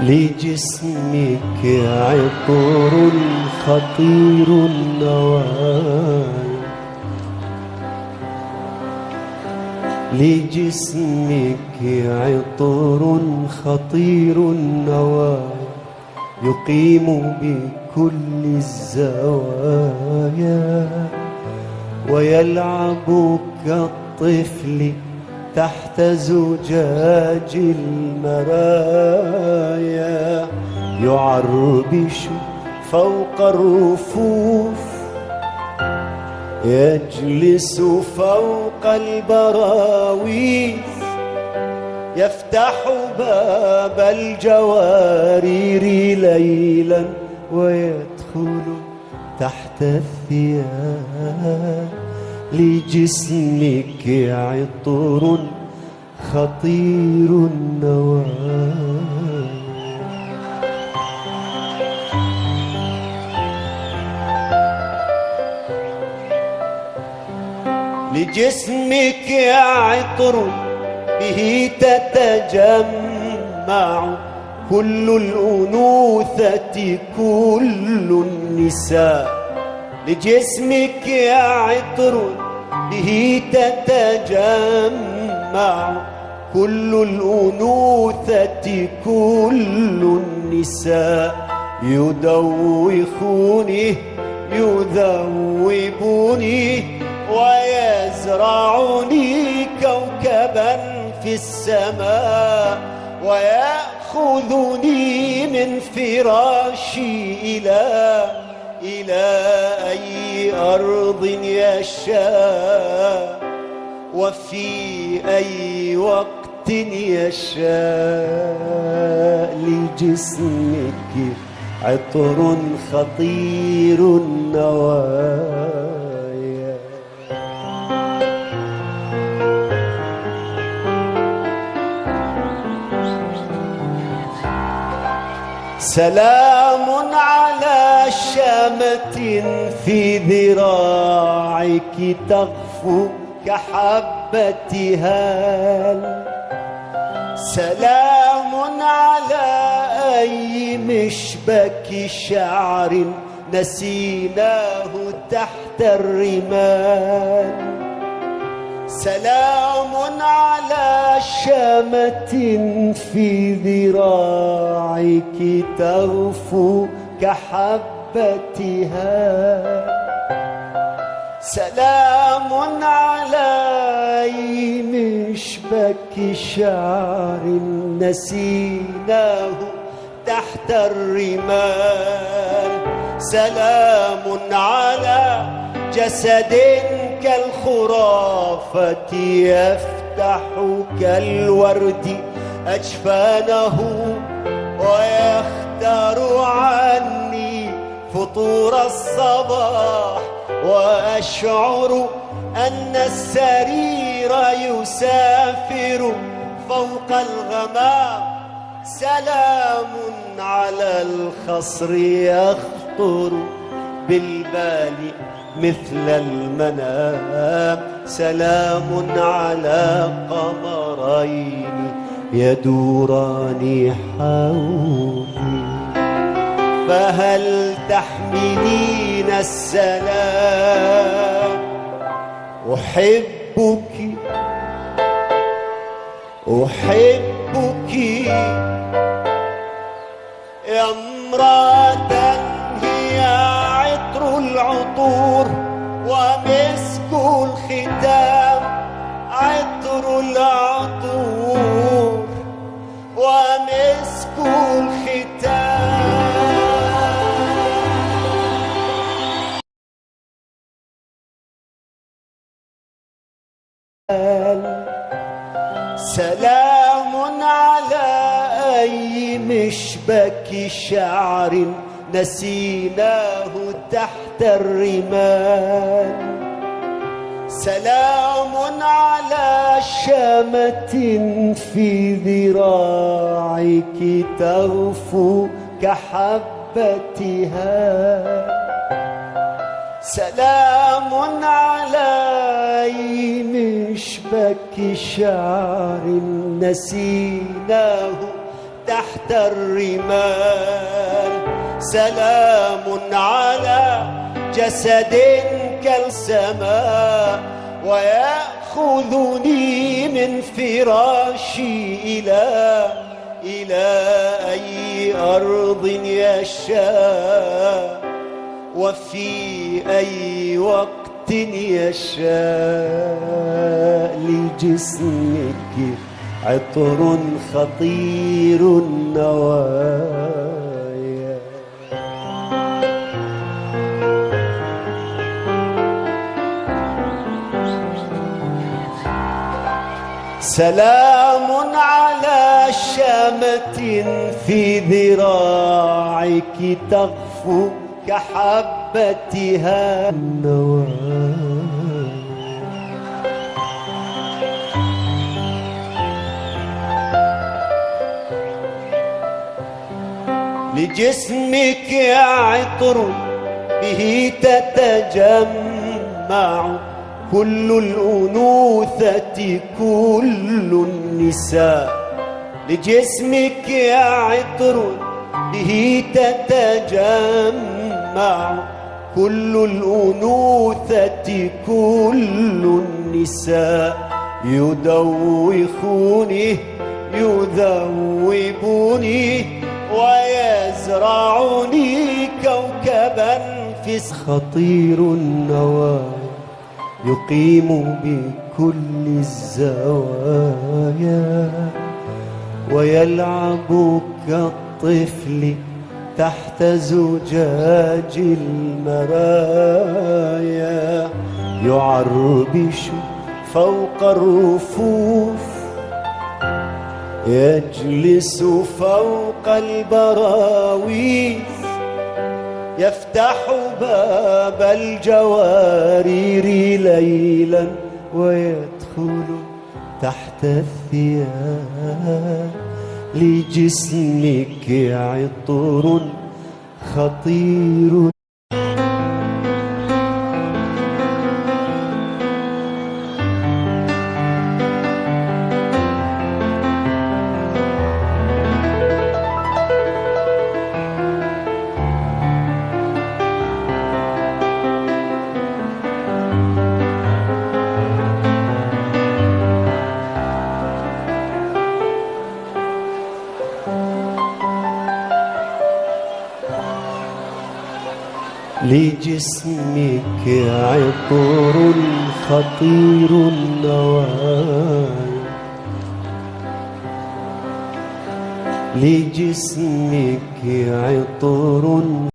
لجسمك عطر خطير النوايا، لجسمك عطر خطير النوايا، يقيم بكل الزوايا، ويلعب كالطفل تحت زجاج المرايا، يعربش فوق الرفوف، يجلس فوق البراويز، يفتح باب الجوارير ليلا ويدخل تحت الثياب، لجسمك عطر خطير النوايا. لجسمك عطر به تتجمع كل الأنوثة كل النساء، لجسمك عطر به تتجمع كل الأنوثة كل النساء، يدوخوني يذوبني ويزرعني كوكبا في السماء، ويأخذني من فراشي إلى أي أرض يشاء، وفي أي وقت يشاء، لجسمك عطر خطير النوايا. سلام على شامة في ذراعك تغفو كحبة هال، سلام على أي مشبك شعر نسيناه تحت الرمال، سلام على شامة في ذراعك تغفو كحبتها، سلام على أي مشبك شعر نسيناه تحت الرمال، سلام على جسد كالخرافة يفتح كالورد أجفانه، ويختار عني فطور الصباح، وأشعر أن السرير يسافر فوق الغمام، سلام على الخصر يخطر بالبال مثل المنام، سلام على قمرين يدوران حولي، فهل تحملين السلام؟ أحبك أحبك يا امرأة هي عطر العطور ومسك الختام، عطر العطور ومسك الختام. سلام على أي مشبك شعر نسيناه تحت الرمال، سلام على شامة في ذراعك تغفو كحبتها، سلام على أي مشبك شعر نسيناه تحت الرمال. سلام على جسد كالسماء ويأخذني من فراشي إلى أي أرض يشاء وفي أي وقت يشاء. لجسمك عطر خطير النوايا. سلام على شامة في ذراعك تغفو كحبتها النوايا. لجسمك عطر به تتجمع كل الأنوثة كل النساء. لجسمك عطر به تتجمع كل الأنوثة كل النساء. يدوخوني يذوبني ويزرعني كوكبا في خطير النوايا. يقيم بكل الزوايا ويلعب كالطفل تحت زجاج المرايا. يعربش فوق الرفوف يجلس فوق البراويز. يفتح باب الجوارير ليلا ويدخل تحت الثياب. لجسمك عطر خطير. لجسمك عطر خطير النوايا. لجسمك عطر